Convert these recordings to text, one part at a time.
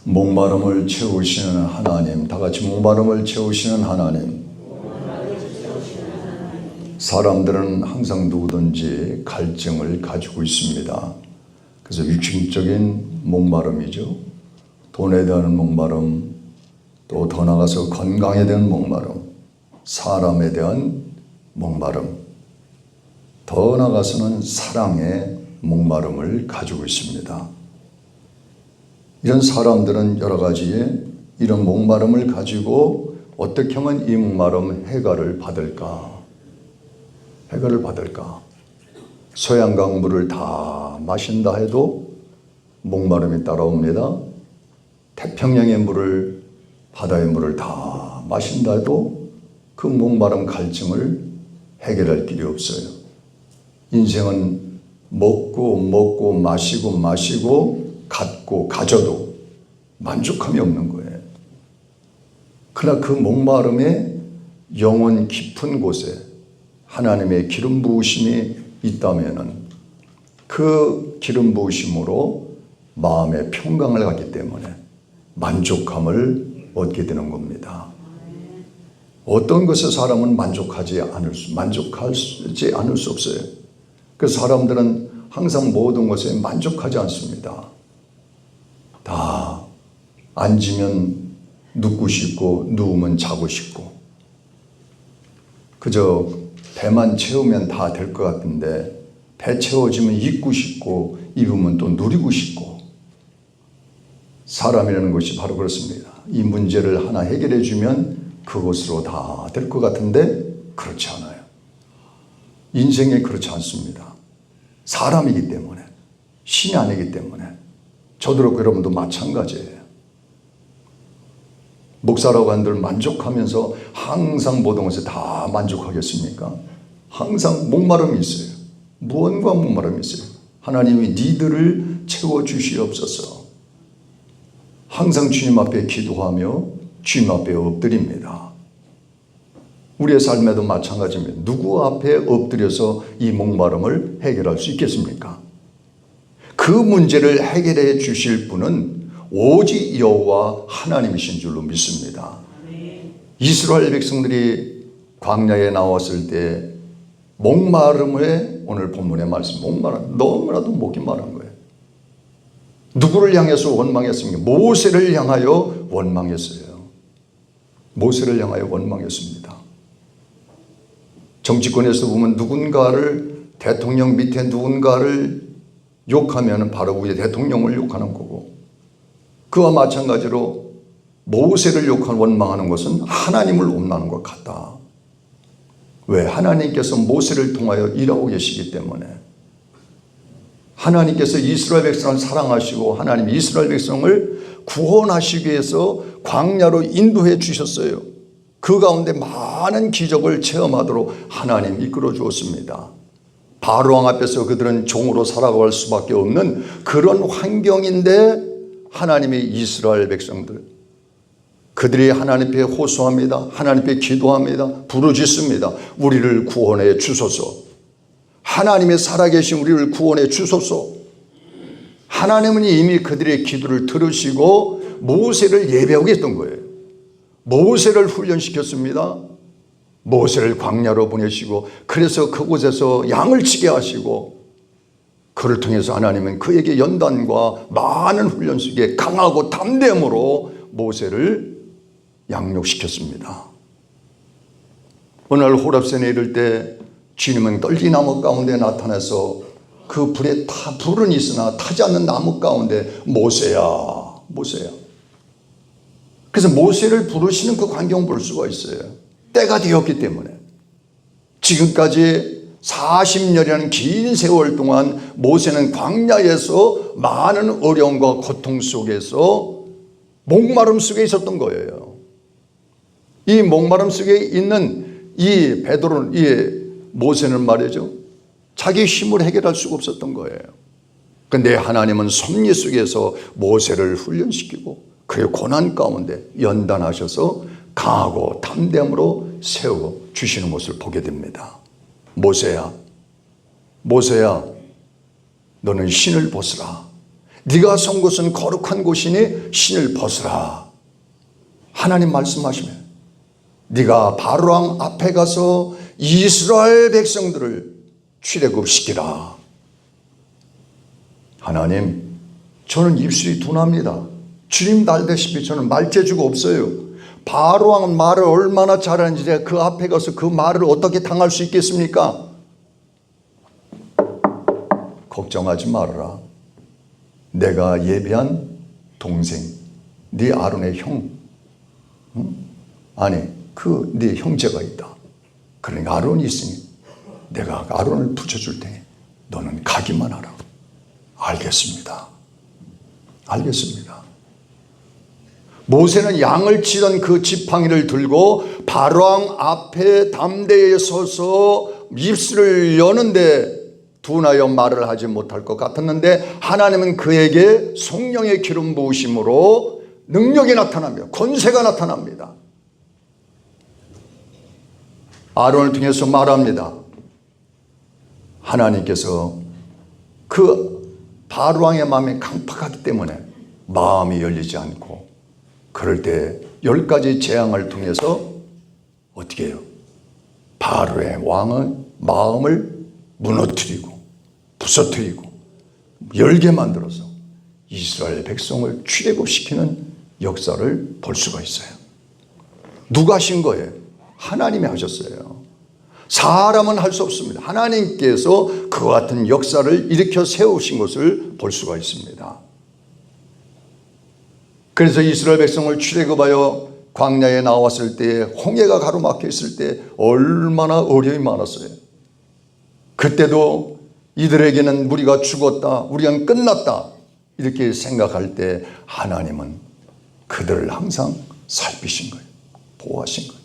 목마름을 채우시는 하나님, 다 같이 목마름을 채우시는 하나님. 사람들은 항상 누구든지 갈증을 가지고 있습니다. 그래서 육신적인 목마름이죠. 돈에 대한 목마름, 또 더 나아가서 건강에 대한 목마름, 사람에 대한 목마름, 더 나아가서는 사랑의 목마름을 가지고 있습니다. 이런 사람들은 여러 가지의 이런 목마름을 가지고 어떻게 하면 이 목마름 해결을 받을까? 소양강 물을 다 마신다 해도 목마름이 따라옵니다. 태평양의 물을, 바다의 물을 다 마신다 해도 그 목마름 갈증을 해결할 길이 없어요. 인생은 먹고 마시고 갖고 가져도 만족함이 없는 거예요. 그러나 그 목마름의 영혼 깊은 곳에 하나님의 기름 부으심이 있다면은 그 기름 부으심으로 마음의 평강을 갖기 때문에 만족함을 얻게 되는 겁니다. 어떤 것에 사람은 만족하지 않을 수 없어요. 그 사람들은 항상 모든 것에 만족하지 않습니다. 다 앉으면 눕고 싶고 누우면 자고 싶고 그저 배만 채우면 다 될 것 같은데 배 채워지면 입고 싶고 입으면 또 누리고 싶고 사람이라는 것이 바로 그렇습니다. 이 문제를 하나 해결해 주면 그것으로 다 될 것 같은데 그렇지 않아요. 인생에 그렇지 않습니다. 사람이기 때문에, 신이 아니기 때문에. 저도 그렇고 여러분도 마찬가지예요. 목사라고 한들 만족하면서 항상 모든 것에 다 만족하겠습니까? 항상 목마름이 있어요. 무언가 목마름이 있어요. 하나님이 니들을 채워주시옵소서. 항상 주님 앞에 기도하며 주님 앞에 엎드립니다. 우리의 삶에도 마찬가지입니다. 누구 앞에 엎드려서 이 목마름을 해결할 수 있겠습니까? 그 문제를 해결해 주실 분은 오직 여호와 하나님이신 줄로 믿습니다. 이스라엘 백성들이 광야에 나왔을 때 목마름에 오늘 본문의 말씀 목마름 너무나도 목이 마른 거예요. 누구를 향해서 원망했습니까? 모세를 향하여 원망했어요. 모세를 향하여 원망했습니다. 정치권에서 보면 누군가를 대통령 밑에 누군가를 욕하면 바로 우리 대통령을 욕하는 거고 그와 마찬가지로 모세를 원망하는 것은 하나님을 원망하는 것 같다. 왜? 하나님께서 모세를 통하여 일하고 계시기 때문에 하나님께서 이스라엘 백성을 사랑하시고 하나님 이스라엘 백성을 구원하시기 위해서 광야로 인도해 주셨어요. 그 가운데 많은 기적을 체험하도록 하나님 이끌어 주었습니다. 바로왕 앞에서 그들은 종으로 살아갈 수밖에 없는 그런 환경인데 하나님의 이스라엘 백성들 그들이 하나님 앞에 호소합니다. 하나님 앞에 기도합니다. 부르짖습니다. 우리를 구원해 주소서. 하나님의 살아계신 우리를 구원해 주소서. 하나님은 이미 그들의 기도를 들으시고 모세를 예배하고 계셨던 거예요. 모세를 훈련시켰습니다. 모세를 광야로 보내시고 그래서 그곳에서 양을 치게 하시고 그를 통해서 하나님은 그에게 연단과 많은 훈련 속에 강하고 담대함으로 모세를 양육시켰습니다. 어느 날 호렙산에 이를 때 주님은 떨기나무 가운데 나타나서 그 불에 불은 있으나 타지 않는 나무 가운데 모세야 모세야. 그래서 모세를 부르시는 그 광경을 볼 수가 있어요. 때가 되었기 때문에 지금까지 40년이라는 긴 세월 동안 모세는 광야에서 많은 어려움과 고통 속에서 목마름 속에 있었던 거예요. 이 목마름 속에 있는 이 베드로는 이 모세는 말이죠. 자기 힘을 해결할 수가 없었던 거예요. 그런데 하나님은 섭리 속에서 모세를 훈련시키고 그의 고난 가운데 연단하셔서 강하고 담대함으로 세워 주시는 것을 보게 됩니다. 모세야, 모세야, 너는 신을 벗으라. 네가 선 곳은 거룩한 곳이니 신을 벗으라. 하나님 말씀하시면 네가 바로왕 앞에 가서 이스라엘 백성들을 출애굽시키라. 하나님, 저는 입술이 둔합니다. 주님도 알다시피 저는 말재주가 없어요. 바로왕은 말을 얼마나 잘하는지 제가 그 앞에 가서 그 말을 어떻게 당할 수 있겠습니까? 걱정하지 말아라. 내가 예비한 동생, 네 아론의 형, 아니 그 네 형제가 있다. 그러니까 아론이 있으니 내가 아론을 붙여줄 테니 너는 가기만 하라. 알겠습니다. 알겠습니다. 모세는 양을 치던 그 지팡이를 들고 바로왕 앞에 담대에 서서 입술을 여는데 둔하여 말을 하지 못할 것 같았는데 하나님은 그에게 성령의 기름 부으심으로 능력이 나타납니다. 권세가 나타납니다. 아론을 통해서 말합니다. 하나님께서 그 바로왕의 마음이 강팍하기 때문에 마음이 열리지 않고, 그럴 때 10가지 재앙을 통해서 어떻게 해요? 바로의 왕의 마음을 무너뜨리고 부서뜨리고 열게 만들어서 이스라엘 백성을 출애굽시키는 역사를 볼 수가 있어요. 누가 하신 거예요? 하나님이 하셨어요. 사람은 할 수 없습니다. 하나님께서 그와 같은 역사를 일으켜 세우신 것을 볼 수가 있습니다. 그래서 이스라엘 백성을 출애굽하여 광야에 나왔을 때, 홍해가 가로막혀 있을 때 얼마나 어려움이 많았어요. 그때도 이들에게는 우리가 죽었다, 우리가 끝났다 이렇게 생각할 때 하나님은 그들을 항상 살피신 거예요. 보호하신 거예요.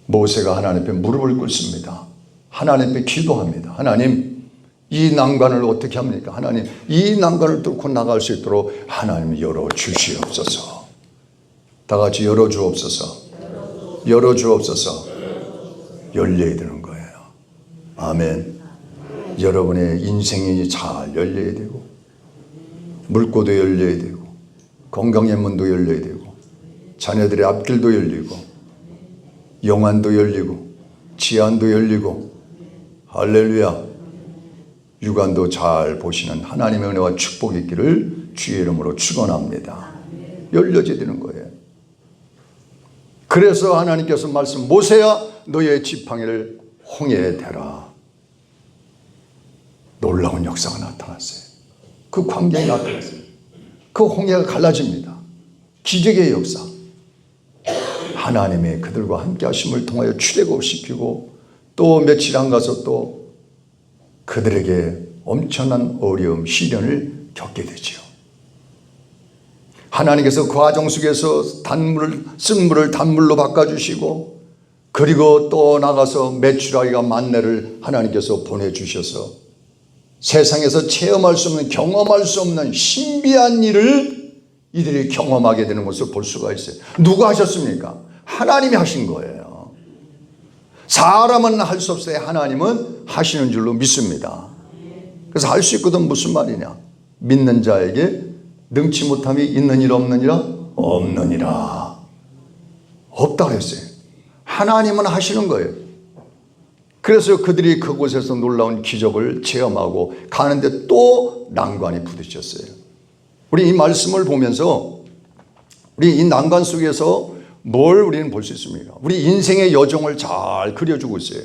모세가 하나님 앞에 무릎을 꿇습니다. 하나님 앞에 기도합니다. 하나님, 이 난관을 어떻게 합니까? 하나님, 이 난관을 뚫고 나갈 수 있도록 하나님 열어주시옵소서. 다 같이 열어주옵소서. 열어주옵소서. 열려야 되는 거예요. 아멘. 여러분의 인생이 잘 열려야 되고, 물고도 열려야 되고, 건강의 문도 열려야 되고, 자녀들의 앞길도 열리고, 영안도 열리고, 치안도 열리고, 할렐루야, 육안도 잘 보시는 하나님의 은혜와 축복이 있기를 주의 이름으로 축원합니다. 열려져야 되는 거예요. 그래서 하나님께서 말씀, 모세야 너의 지팡이를 홍해에 대라. 놀라운 역사가 나타났어요. 그 광경이 나타났어요. 그 홍해가 갈라집니다. 기적의 역사. 하나님이 그들과 함께 하심을 통하여 출애굽시키고, 또 며칠 안 가서 또 그들에게 엄청난 어려움, 시련을 겪게 되죠. 하나님께서 그 과정 속에서 쓴 물을 단물로 바꿔주시고, 그리고 또 나가서 메추라기가 만나를 하나님께서 보내주셔서 세상에서 체험할 수 없는, 경험할 수 없는 신비한 일을 이들이 경험하게 되는 것을 볼 수가 있어요. 누가 하셨습니까? 하나님이 하신 거예요. 사람은 할 수 없어요. 하나님은 하시는 줄로 믿습니다. 그래서 할 수 있거든. 무슨 말이냐? 믿는 자에게 능치 못함이 있느니라 없느니라? 없느니라. 없다 그랬어요. 하나님은 하시는 거예요. 그래서 그들이 그곳에서 놀라운 기적을 체험하고 가는데 또 난관이 부딪혔어요. 우리 이 말씀을 보면서 우리 이 난관 속에서 뭘 우리는 볼 수 있습니까? 우리 인생의 여정을 잘 그려주고 있어요.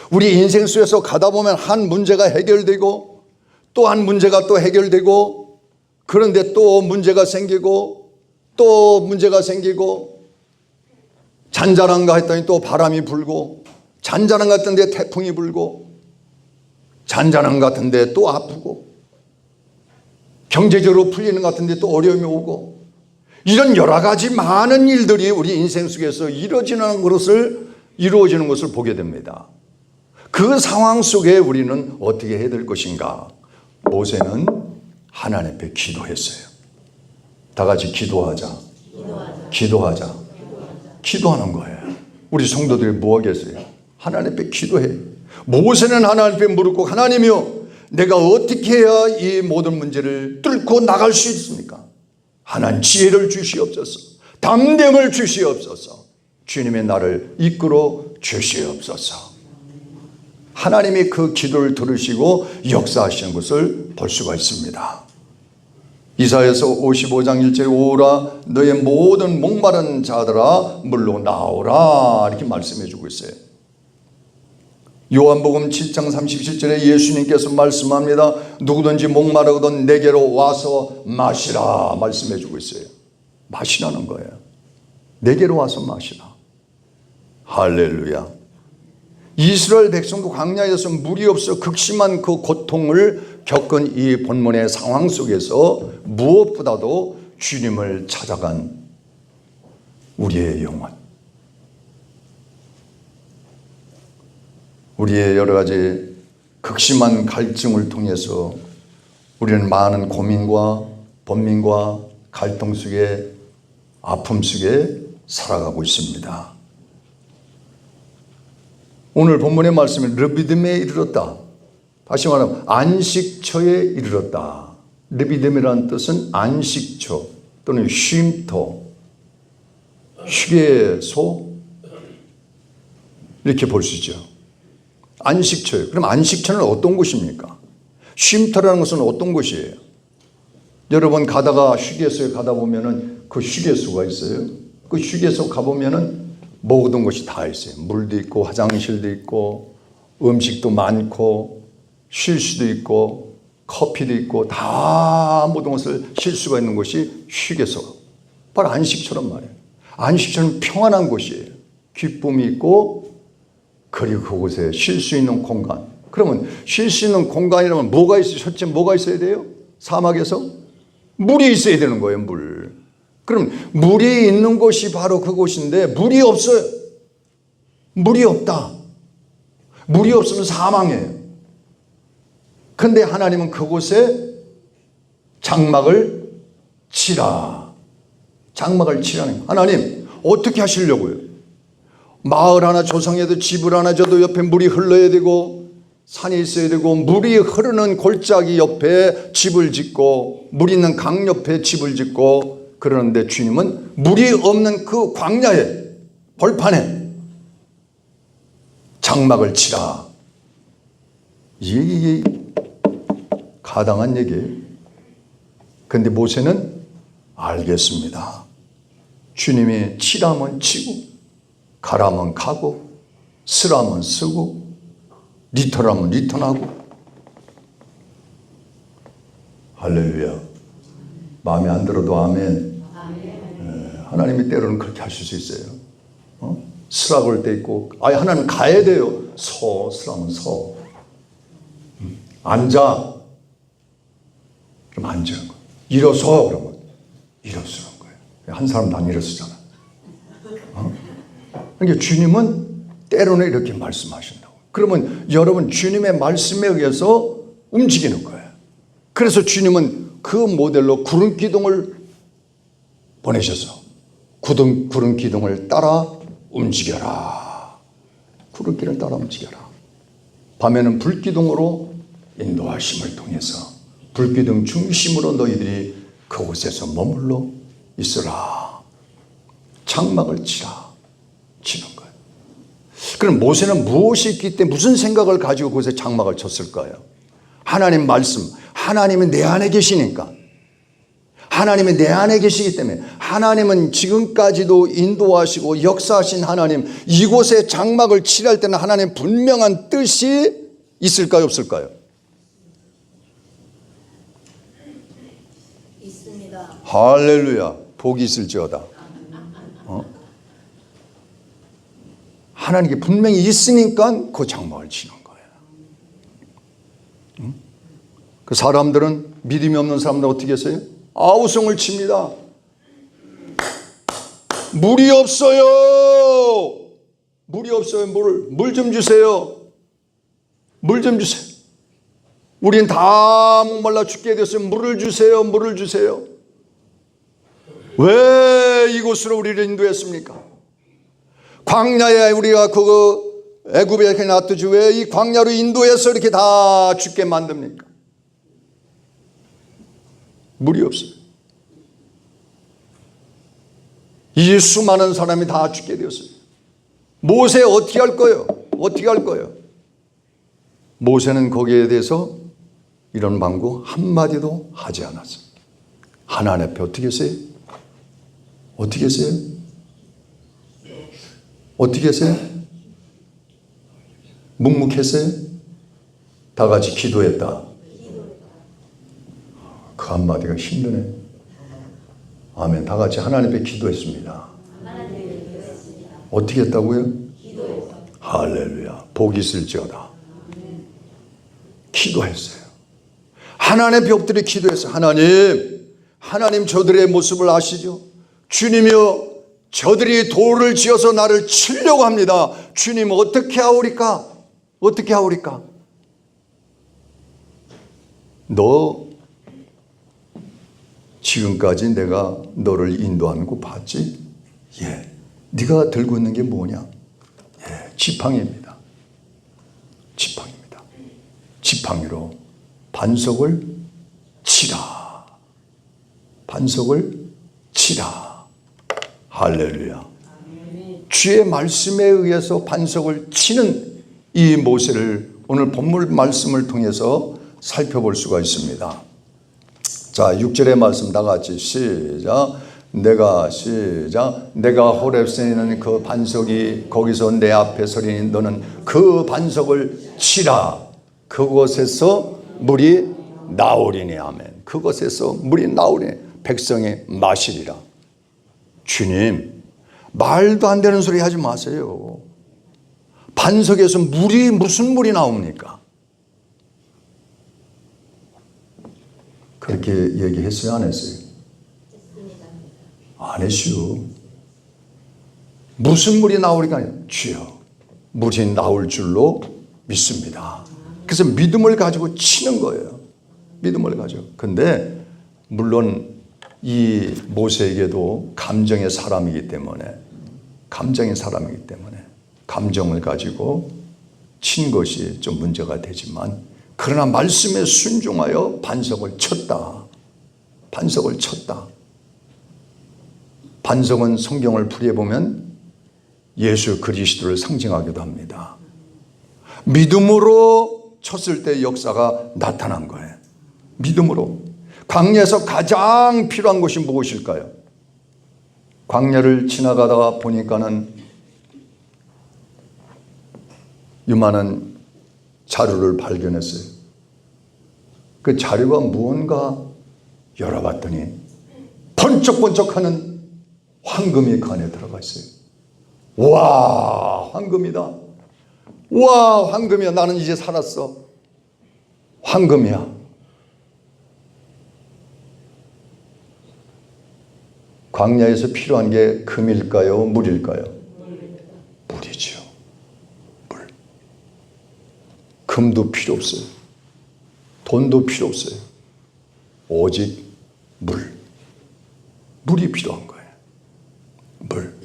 우리 인생 속에서 가다 보면 한 문제가 해결되고 또 한 문제가 또 해결되고, 그런데 또 문제가 생기고 또 문제가 생기고, 잔잔한가 했더니 또 바람이 불고, 잔잔한 것 같은데 태풍이 불고, 잔잔한 것 같은데 또 아프고, 경제적으로 풀리는 것 같은데 또 어려움이 오고, 이런 여러 가지 많은 일들이 우리 인생 속에서 이루어지는 것을 보게 됩니다. 그 상황 속에 우리는 어떻게 해야 될 것인가? 모세는 하나님 앞에 기도했어요. 다 같이 기도하자. 기도하자. 기도하는 거예요. 우리 성도들이 뭐 하겠어요? 하나님 앞에 기도해. 모세는 하나님 앞에 무릎 꿇고, 하나님이여, 내가 어떻게 해야 이 모든 문제를 뚫고 나갈 수 있습니까? 하나님 지혜를 주시옵소서. 담대함을 주시옵소서. 주님의 나를 이끌어 주시옵소서. 하나님이 그 기도를 들으시고 역사하시는 것을 볼 수가 있습니다. 이사야서 55장 1절에 오라 너의 모든 목마른 자들아 물로 나오라 이렇게 말씀해 주고 있어요. 요한복음 7장 37절에 예수님께서 말씀합니다. 누구든지 목마르거든 내게로 와서 마시라 말씀해 주고 있어요. 마시라는 거예요. 내게로 와서 마시라. 할렐루야. 이스라엘 백성도 광야에서 물이 없어 극심한 그 고통을 겪은 이 본문의 상황 속에서 무엇보다도 주님을 찾아간 우리의 영혼, 우리의 여러 가지 극심한 갈증을 통해서 우리는 많은 고민과 번민과 갈등 속에 아픔 속에 살아가고 있습니다. 오늘 본문의 말씀은 르비딤에 이르렀다. 다시 말하면 안식처에 이르렀다. 르비딤이라는 뜻은 안식처 또는 쉼터, 휴게소 이렇게 볼 수 있죠. 안식처예요. 그럼 안식처는 어떤 곳입니까? 쉼터라는 것은 어떤 곳이에요? 여러분 가다가 휴게소에 가다 보면은 그 휴게소가 있어요. 그 휴게소 가보면은 모든 것이 다 있어요. 물도 있고 화장실도 있고 음식도 많고 쉴 수도 있고 커피도 있고 다 모든 것을 쉴 수가 있는 곳이 휴게소. 바로 안식처란 말이에요. 안식처는 평안한 곳이에요. 기쁨이 있고 그리고 그곳에 쉴 수 있는 공간. 그러면 쉴 수 있는 공간이라면 뭐가 있어요? 첫째 뭐가 있어야 돼요? 사막에서 물이 있어야 되는 거예요. 물. 그럼 물이 있는 곳이 바로 그곳인데 물이 없어요. 물이 없다. 물이 없으면 사망이에요. 그런데 하나님은 그곳에 장막을 치라. 장막을 치라는 거예요. 하나님 어떻게 하시려고요? 마을 하나 조성해도 집을 하나 져도 옆에 물이 흘러야 되고 산이 있어야 되고 물이 흐르는 골짜기 옆에 집을 짓고 물 있는 강 옆에 집을 짓고 그러는데 주님은 물이 없는 그 광야에 벌판에 장막을 치라. 이게 가당한 얘기예요. 그런데 모세는 알겠습니다. 주님이 치라면 치고 가라면 가고 쓰라면 쓰고 리턴하면 리턴하고. 할렐루야. 마음에 안 들어도 아멘. 하나님이 때로는 그렇게 하실 수 있어요. 쓰라고 할 때 있고 하나님 가야 돼요. 쓰라면 서. 앉아. 그럼 앉으는 거예요. 일어서 그러면 일어서는 거예요. 한 사람도 안 일어서잖아. 그러니까 주님은 때로는 이렇게 말씀하신다고. 그러면 여러분 주님의 말씀에 의해서 움직이는 거예요. 그래서 주님은 그 모델로 구름 기둥을 보내셔서 구름 기둥을 따라 움직여라. 구름 기둥을 따라 움직여라. 밤에는 불 기둥으로 인도하심을 통해서 불 기둥 중심으로 너희들이 그곳에서 머물러 있으라. 장막을 치라. 치는 거예요. 그럼 모세는 무엇이 있기 때문에 무슨 생각을 가지고 그곳에 장막을 쳤을까요? 하나님 말씀, 하나님이 내 안에 계시니까. 하나님이 내 안에 계시기 때문에 하나님은 지금까지도 인도하시고 역사하신 하나님, 이곳에 장막을 칠할 때는 하나님 분명한 뜻이 있을까요, 없을까요? 있습니다. 할렐루야. 복이 있을지어다. 하나님께 분명히 있으니까 그 장막을 치는 거예요. 그 사람들은, 믿음이 없는 사람들 어떻게 했어요? 아우성을 칩니다. 물이 없어요. 물이 없어요. 물 좀 주세요. 물 좀 주세요. 우린 다 목말라 죽게 됐어요. 물을 주세요. 물을 주세요. 왜 이곳으로 우리를 인도했습니까? 광야에 우리가 애굽에 이렇게 놔두지 왜 이 광야로 인도해서 이렇게 다 죽게 만듭니까? 물이 없어요. 이 수많은 사람이 다 죽게 되었어요. 모세 어떻게 할 거예요? 어떻게 할 거예요? 모세는 거기에 대해서 이런 방구 한마디도 하지 않았어요. 하나님 앞에 어떻게 했어요? 어떻게 했어요? 어떻게 했어요? 묵묵했어요? 다 같이 기도했다. 그 한마디가 힘드네. 아멘. 다 같이 하나님 앞에 기도했습니다. 어떻게 했다고요? 할렐루야. 복이 있을지어다. 기도했어요. 하나님 앞에 엎드려 기도했어요. 하나님 저들의 모습을 아시죠? 주님이여, 저들이 돌을 지어서 나를 치려고 합니다. 주님 어떻게 하오리까? 어떻게 하오리까? 너 지금까지 내가 너를 인도하는 거 봤지? 예. 네가 들고 있는 게 뭐냐? 예, 지팡이입니다. 지팡이입니다. 지팡이로 반석을 치라. 반석을 치라. 할렐루야. 주의 말씀에 의해서 반석을 치는 이 모세를 오늘 본문 말씀을 통해서 살펴볼 수가 있습니다. 자, 6절의 말씀 다 같이 시작. 내가 호렙산에 있는 그 반석이 거기서 내 앞에 서리니 너는 그 반석을 치라. 그곳에서 물이 나오리니. 아멘. 그곳에서 물이 나오리니 백성이 마시리라. 주님, 말도 안 되는 소리 하지 마세요. 반석에서 무슨 물이 나옵니까? 그렇게 얘기했어요? 안 했어요? 안 했어요. 무슨 물이 나오리까? 주여, 물이 나올 줄로 믿습니다. 그래서 믿음을 가지고 치는 거예요. 믿음을 가지고. 근데 물론 이 모세에게도 감정의 사람이기 때문에 감정을 가지고 친 것이 좀 문제가 되지만, 그러나 말씀에 순종하여 반석을 쳤다. 반석은 성경을 풀이해보면 예수 그리스도를 상징하기도 합니다. 믿음으로 쳤을 때 역사가 나타난 거예요. 믿음으로. 광야에서 가장 필요한 것이 무엇일까요? 광야를 지나가다가 보니까는 요만한 자루를 발견했어요. 그 자루가 무언가 열어봤더니 번쩍번쩍하는 황금이 그 안에 들어가 있어요. 와, 황금이다. 와, 황금이야. 나는 이제 살았어. 황금이야. 광야에서 필요한 게 금일까요? 물일까요? 물이죠. 물. 금도 필요 없어요. 돈도 필요 없어요. 오직 물. 물이 필요한 거예요. 물.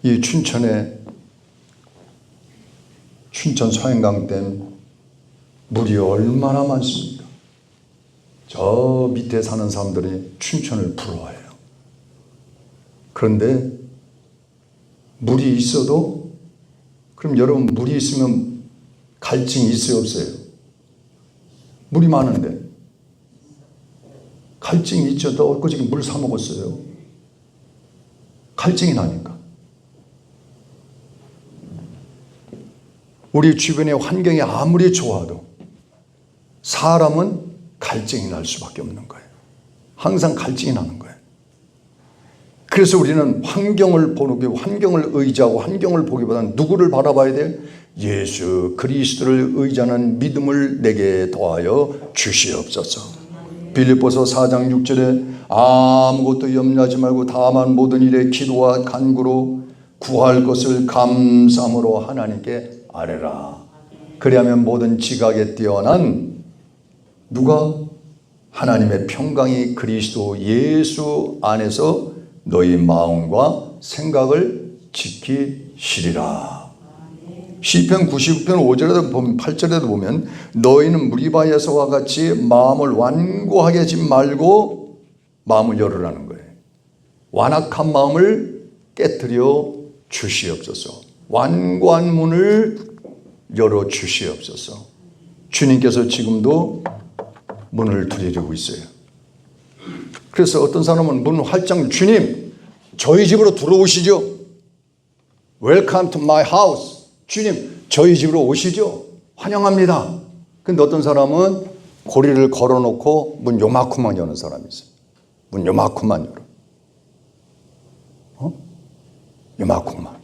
이 춘천 소행강댐 물이 얼마나 많습니까? 저 밑에 사는 사람들이 춘천을 부러워해요. 그런데 물이 있어도, 그럼 여러분 물이 있으면 갈증이 있어요, 없어요? 물이 많은데 갈증이 있죠. 또 엊그저께 물 사 먹었어요. 갈증이 나니까. 우리 주변의 환경이 아무리 좋아도 사람은 갈증이 날 수밖에 없는 거예요. 항상 갈증이 나는 거예요. 그래서 우리는 환경을 의지하고 환경을 보기보다는 누구를 바라봐야 돼요? 예수 그리스도를 의지하는 믿음을 내게 더하여 주시옵소서. 빌립보서 4장 6절에 아무것도 염려하지 말고 다만 모든 일에 기도와 간구로 구할 것을 감사함으로 하나님께 아뢰라. 그리하면 모든 지각에 뛰어난 누가? 하나님의 평강이 그리스도 예수 안에서 너희 마음과 생각을 지키시리라. 시편 99편 5절에도 보면 8절에도 보면 너희는 무리바에서와 같이 마음을 완고하게 하지 말고 마음을 열으라는 거예요. 완악한 마음을 깨뜨려 주시옵소서. 완고한 문을 열어 주시옵소서. 주님께서 지금도 문을 두드리고 있어요. 그래서 어떤 사람은 문을 활짝, 주님 저희 집으로 들어오시죠. Welcome to my house. 주님 저희 집으로 오시죠. 환영합니다. 근데 어떤 사람은 고리를 걸어놓고 문 요만큼만 여는 사람이 있어요. 문 요만큼만 열어. 요만큼만.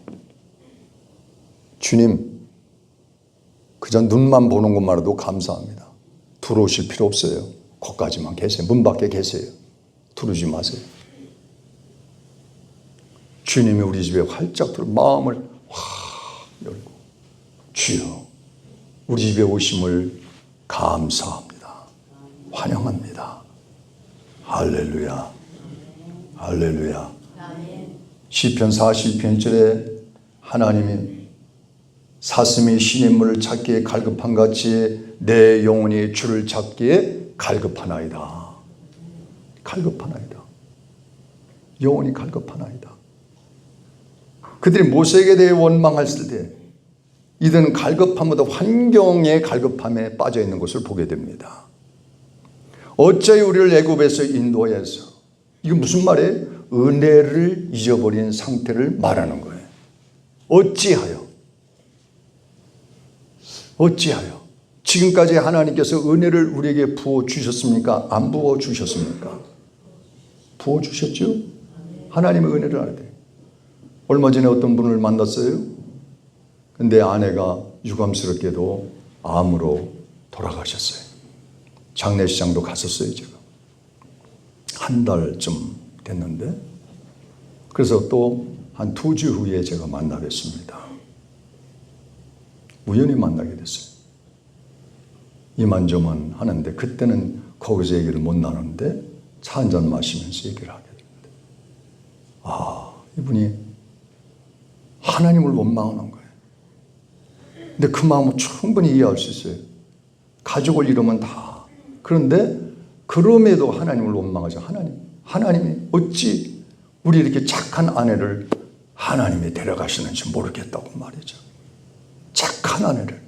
주님 그저 눈만 보는 것만으로도 감사합니다. 들어오실 필요 없어요. 거기까지만 계세요. 문 밖에 계세요. 들어오지 마세요. 주님이 우리 집에 활짝 들어 마음을 확 열고 주여 우리 집에 오심을 감사합니다. 환영합니다. 할렐루야. 할렐루야. 시편 42편 1절에 하나님이 사슴이 신의 물을 찾기에 갈급한 같이 내 영혼이 주를 찾기에 갈급하나이다. 갈급하나이다. 영혼이 갈급하나이다. 그들이 모세에게 대해 원망했을 때 이들은 갈급함보다 환경의 갈급함에 빠져 있는 것을 보게 됩니다. 어찌하여 우리를 애굽에서 인도하여서, 이거 무슨 말이에요? 은혜를 잊어버린 상태를 말하는 거예요. 어찌하여 지금까지 하나님께서 은혜를 우리에게 부어주셨습니까? 안 부어주셨습니까? 부어주셨죠? 하나님의 은혜를 알아야 돼요. 얼마 전에 어떤 분을 만났어요. 근데 아내가 유감스럽게도 암으로 돌아가셨어요. 장례식장도 갔었어요. 제가 한 달쯤 됐는데, 그래서 또 한 2주 후에 제가 만나겠습니다. 우연히 만나게 됐어요. 이만저만 하는데 그때는 거기서 얘기를 못 나누는데 차 한잔 마시면서 얘기를 하게 됐는데, 이분이 하나님을 원망하는 거예요. 근데 그 마음을 충분히 이해할 수 있어요. 가족을 잃으면 다. 그런데 그럼에도 하나님을 원망하죠. 하나님이 어찌 우리 이렇게 착한 아내를 하나님이 데려가시는지 모르겠다고 말이죠. 착한 아내를.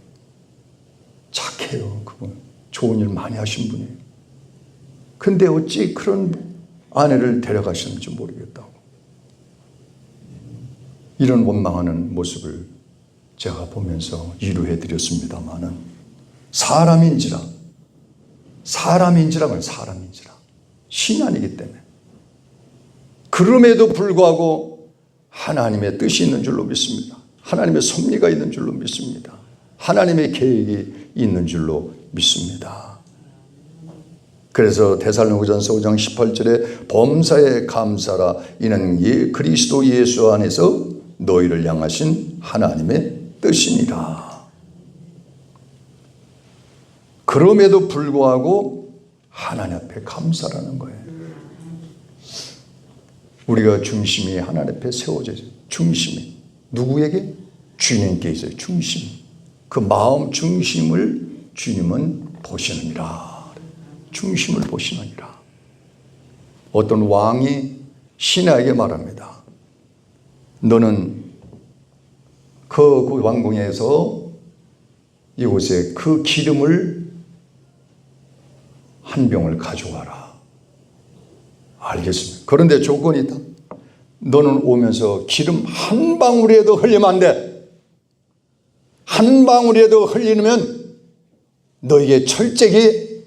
착해요. 그분 좋은 일 많이 하신 분이에요. 근데 어찌 그런 아내를 데려가시는지 모르겠다고. 이런 원망하는 모습을 제가 보면서 위로해 드렸습니다마는 사람인지라 신이 아니기 때문에, 그럼에도 불구하고 하나님의 뜻이 있는 줄로 믿습니다. 하나님의 섭리가 있는 줄로 믿습니다. 하나님의 계획이 있는 줄로 믿습니다. 그래서 데살로니가전서 5장 18절에 범사에 감사라 이는 그리스도 예수 안에서 너희를 향하신 하나님의 뜻이니라. 그럼에도 불구하고 하나님 앞에 감사라는 거예요. 우리가 중심이 하나님 앞에 세워져 있어요. 중심이 누구에게? 주님께 있어요. 중심. 그 마음 중심을 주님은 보시느니라. 중심을 보시느니라. 어떤 왕이 신하에게 말합니다. 너는 그 왕궁에서 이곳에 그 기름을 한 병을 가져와라. 알겠습니다. 그런데 조건이 있다. 너는 오면서 기름 한 방울이라도 흘리면 안 돼. 한 방울이라도 흘리면 너에게 철책이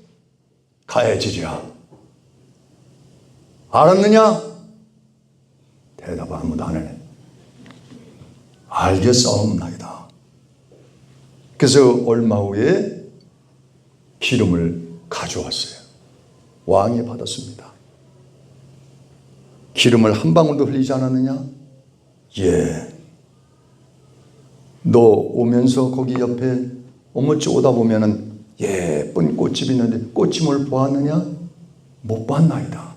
가해지리라. 알았느냐? 대답을 아무도 안 하네. 알겠사옵나이다. 그래서 얼마 후에 기름을 가져왔어요. 왕이 받았습니다. 기름을 한 방울도 흘리지 않았느냐? 예. 너 오면서 거기 옆에 어머치 오다 보면은 예쁜 꽃집이 있는데 꽃집을 보았느냐? 못 봤나이다.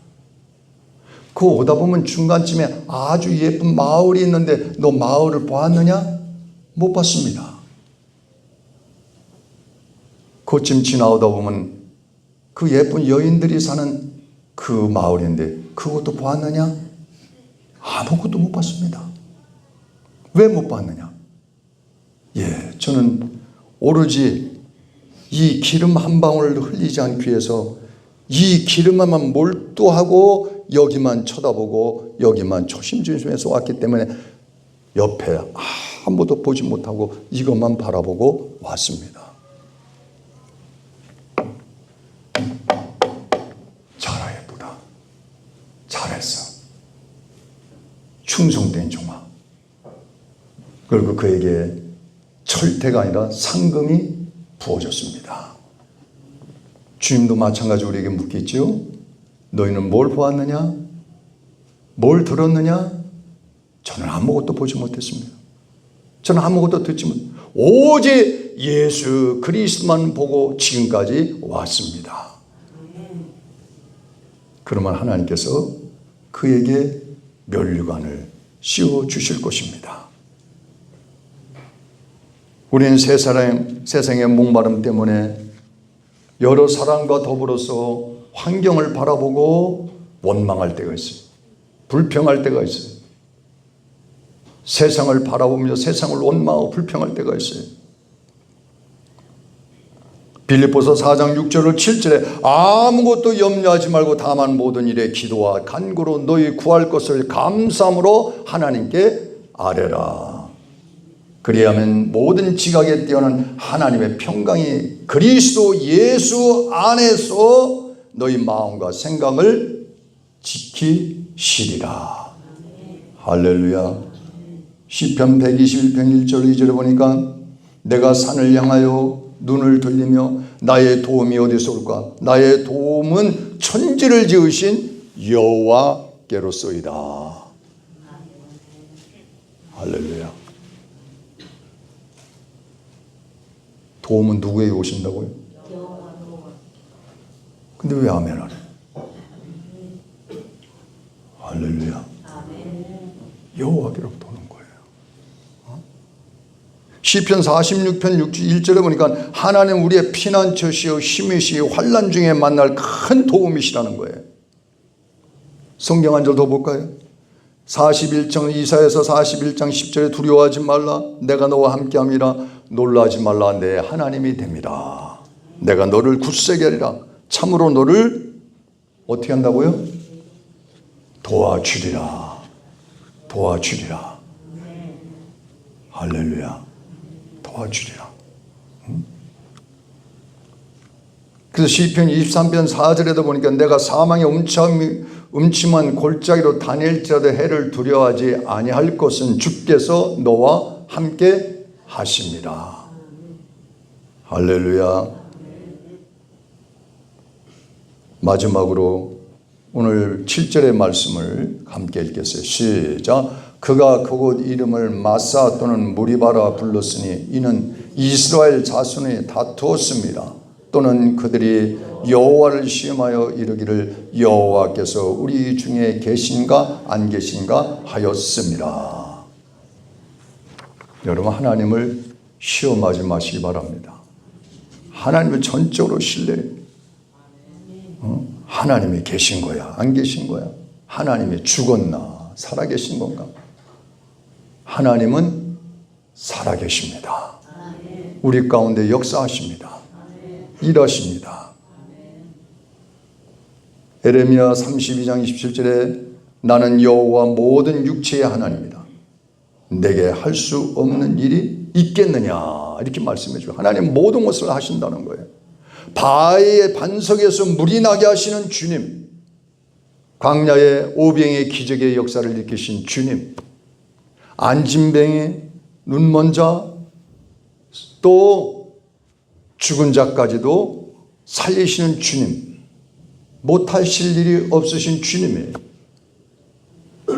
그 오다 보면 중간쯤에 아주 예쁜 마을이 있는데 너 마을을 보았느냐? 못 봤습니다. 그쯤 지나오다 보면 그 예쁜 여인들이 사는 그 마을인데 그것도 보았느냐? 아무것도 못 봤습니다. 왜 못 봤느냐? 저는 오로지 이 기름 한 방울을 흘리지 않기 위해서 이 기름만 몰두하고 여기만 쳐다보고 여기만 조심조심해서 왔기 때문에 옆에 아무도 보지 못하고 이것만 바라보고 왔습니다. 잘하 예쁘다. 잘했어. 충성된 종아. 그리고 그에게 철퇴가 아니라 상금이 부어졌습니다. 주님도 마찬가지로 우리에게 묻겠죠. 너희는 뭘 보았느냐? 뭘 들었느냐? 저는 아무것도 보지 못했습니다. 저는 아무것도 듣지 못. 오직 예수 그리스도만 보고 지금까지 왔습니다. 그러면 하나님께서 그에게 면류관을 씌워 주실 것입니다. 우리는 세상의 목마름 때문에 여러 사람과 더불어서 환경을 바라보고 원망할 때가 있어요. 불평할 때가 있어요. 세상을 바라보며 세상을 원망하고 불평할 때가 있어요. 빌립보서 4장 6절 7절에 아무것도 염려하지 말고 다만 모든 일에 기도와 간구로 너희 구할 것을 감사함으로 하나님께 아뢰라. 그리하면 모든 지각에 뛰어난 하나님의 평강이 그리스도 예수 안에서 너희 마음과 생각을 지키시리라. 할렐루야. 시편 121편 1절 2절에 보니까 내가 산을 향하여 눈을 돌리며 나의 도움이 어디서 올까? 나의 도움은 천지를 지으신 여호와께로소이다. 할렐루야. 도움은 누구에게 오신다고요? 근데 왜 아멘 안 해? 할렐루야. 여호와께로부터 오는 거예요. 시편 46편 1절에 보니까 하나님 우리의 피난처시요 힘이시요 환난 중에 만날 큰 도움이시라는 거예요. 성경 한 절 더 볼까요? 41장 이사야서 41장 10절에 두려워하지 말라 내가 너와 함께함이라 놀라지 말라 내 하나님이 됩니다. 내가 너를 굳세게 하리라. 참으로 너를 어떻게 한다고요? 도와주리라. 도와주리라. 할렐루야. 도와주리라. 그래서 시편 23편 4절에도 보니까 내가 사망의 음침한 골짜기로 다닐지라도 해를 두려워하지 아니할 것은 주께서 너와 함께 하십니다. 할렐루야. 마지막으로 오늘 7절의 말씀을 함께 읽겠어요. 시작. 그가 그곳 이름을 마사 또는 무리바라 불렀으니 이는 이스라엘 자손이 다투었습니다. 또는 그들이 여호와를 시험하여 이르기를 여호와께서 우리 중에 계신가 안 계신가 하였습니다. 여러분 하나님을 시험하지 마시기 바랍니다. 하나님을 전적으로 신뢰해요. 하나님이 계신 거야 안 계신 거야? 하나님이 죽었나 살아계신 건가? 하나님은 살아계십니다. 우리 가운데 역사하십니다. 일하십니다. 에레미야 32장 27절에 나는 여호와 모든 육체의 하나님이다. 내게 할 수 없는 일이 있겠느냐 이렇게 말씀해 줘요. 하나님 모든 것을 하신다는 거예요. 바의 반석에서 물이 나게 하시는 주님, 광야의 오병의 기적의 역사를 일으키신 주님, 안진뱅이, 눈먼 자, 또 죽은 자까지도 살리시는 주님, 못하실 일이 없으신 주님이에요.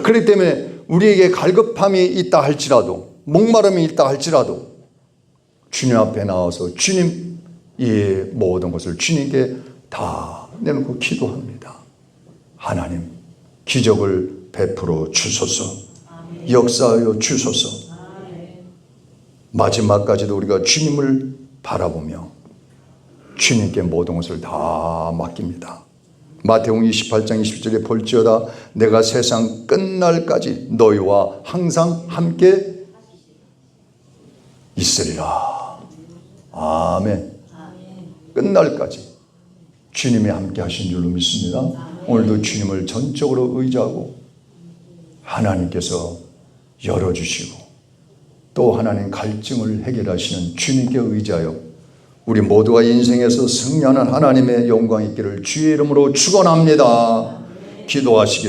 그렇기 때문에 우리에게 갈급함이 있다 할지라도 목마름이 있다 할지라도 주님 앞에 나와서 주님 이 모든 것을 주님께 다 내놓고 기도합니다. 하나님 기적을 베풀어 주소서. 역사하여 주소서. 마지막까지도 우리가 주님을 바라보며 주님께 모든 것을 다 맡깁니다. 마태복음 28장 20절에 볼지어다 내가 세상 끝날까지 너희와 항상 함께 있으리라. 아멘. 끝날까지 주님이 함께 하신 줄로 믿습니다. 오늘도 주님을 전적으로 의지하고 하나님께서 열어주시고 또 하나님 갈증을 해결하시는 주님께 의지하여 우리 모두가 인생에서 승리하는 하나님의 영광 있기를 주의 이름으로 축원합니다. 기도하시겠습니다.